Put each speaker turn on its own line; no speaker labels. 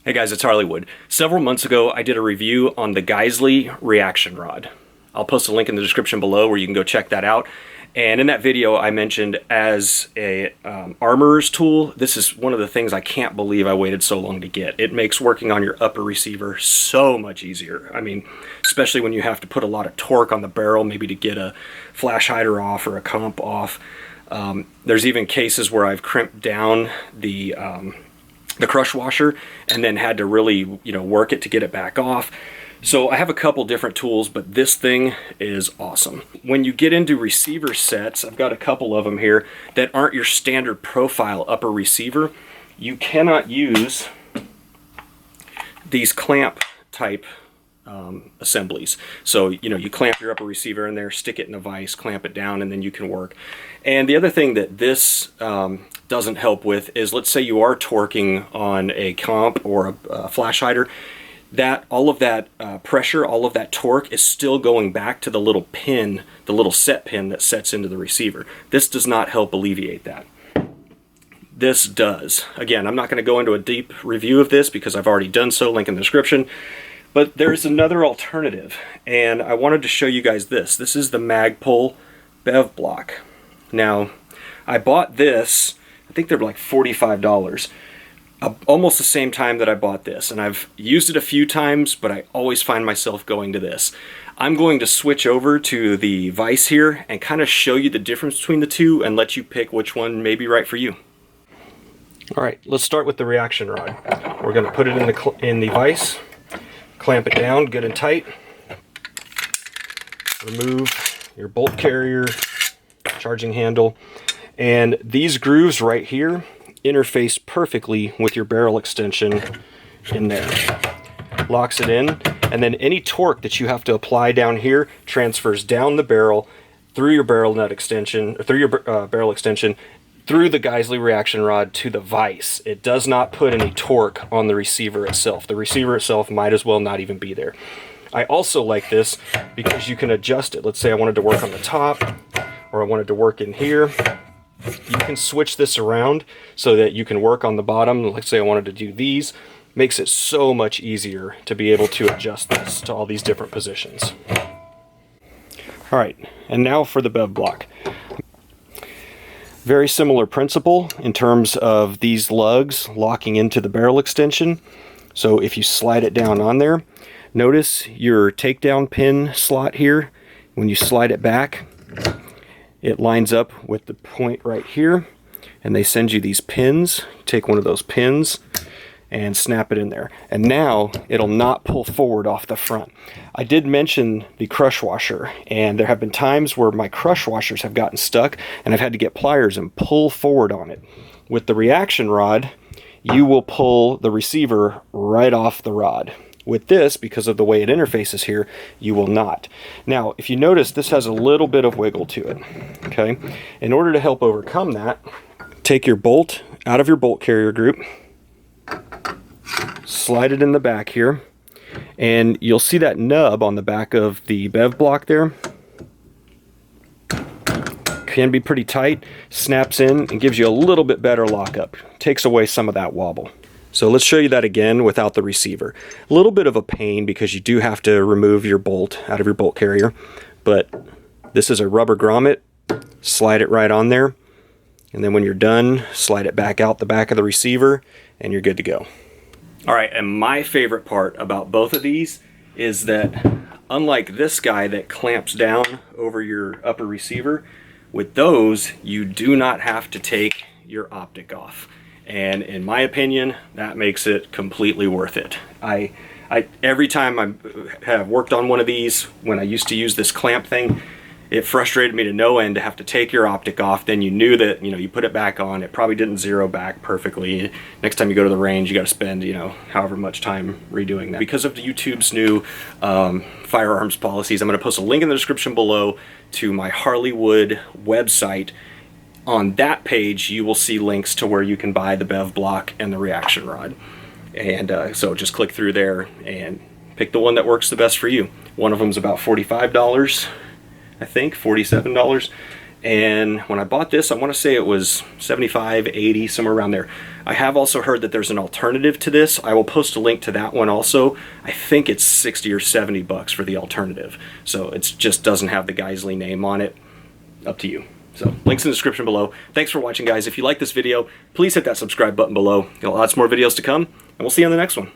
Hey guys, it's Harleywood. Several months ago, I did a review on the Geissele reaction rod. I'll post a link in the description below where you can go check that out. And in that video, I mentioned as a armorer's tool, this is one of the things I can't believe I waited so long to get. It makes working on your upper receiver so much easier. I mean, especially when you have to put a lot of torque on the barrel, maybe to get a flash hider off or a comp off. There's even cases where I've crimped down the crush washer and then had to really, work it to get it back off. So I have a couple different tools, but this thing is awesome. When you get into receiver sets, I've got a couple of them here that aren't your standard profile upper receiver. You cannot use these clamp type assemblies. So, you clamp your upper receiver in there, stick it in a vise, clamp it down, and then you can work. And the other thing that this doesn't help with is, let's say you are torquing on a comp or a flash hider, that all of that pressure, all of that torque is still going back to the little pin, the little set pin that sets into the receiver. This does not help alleviate that. This does. Again, I'm not going to go into a deep review of this because I've already done so, link in the description. But there's another alternative, and I wanted to show you guys this. This is the Magpul Bev block. Now, I bought this, I think they're like $45, almost the same time that I bought this, and I've used it a few times, but I always find myself going to this. I'm going to switch over to the vise here and kind of show you the difference between the two and let you pick which one may be right for you. All right, let's start with the reaction rod. We're going to put it in the vise. Clamp it down good and tight. Remove your bolt carrier, charging handle, and these grooves right here interface perfectly with your barrel extension in there. Locks it in, and then any torque that you have to apply down here transfers down the barrel through your barrel nut extension, or through your barrel extension, through the Geissele reaction rod to the vise. It does not put any torque on the receiver itself. The receiver itself might as well not even be there. I also like this because you can adjust it. Let's say I wanted to work on the top, or I wanted to work in here. You can switch this around so that you can work on the bottom. Let's say I wanted to do these. Makes it so much easier to be able to adjust this to all these different positions. All right, and now for the Bev block. Very similar principle in terms of these lugs locking into the barrel extension. So if you slide it down on there, notice your takedown pin slot here. When you slide it back, it lines up with the point right here, and they send you these pins. Take one of those pins and snap it in there, and now it'll not pull forward off the front. I did mention the crush washer, and there have been times where my crush washers have gotten stuck and I've had to get pliers and pull forward on it. With the reaction rod, you will pull the receiver right off the rod. With this, because of the way it interfaces here, you will not. Now, if you notice, this has a little bit of wiggle to it, okay? In order to help overcome that, take your bolt out of your bolt carrier group, slide it in the back here, and you'll see that nub on the back of the Bev block there. Can be pretty tight, snaps in and gives you a little bit better lockup. Takes away some of that wobble. So let's show you that again without the receiver. A little bit of a pain because you do have to remove your bolt out of your bolt carrier, but this is a rubber grommet. Slide it right on there, and then when you're done, slide it back out the back of the receiver and you're good to go. All right, and my favorite part about both of these is that unlike this guy that clamps down over your upper receiver, with those you do not have to take your optic off. And in my opinion, that makes it completely worth it. Every time I have worked on one of these, when I used to use this clamp thing, it frustrated me to no end to have to take your optic off. Then you knew that, you put it back on, it probably didn't zero back perfectly. Next time you go to the range, you got to spend, however much time redoing that. Because of YouTube's new firearms policies, I'm going to post a link in the description below to my Harleywood website. On that page, you will see links to where you can buy the Bev block and the reaction rod. And so just click through there and pick the one that works the best for you. One of them is about $45. I think, $47, And when I bought this, I want to say it was 75, 80, somewhere around there. I have also heard that there's an alternative to this. I will post a link to that one also. I think it's 60 or 70 bucks for the alternative. So it just doesn't have the Geissele name on it. Up to you. So links in the description below. Thanks for watching, guys. If you like this video, please hit that subscribe button below. Got lots more videos to come, and we'll see you on the next one.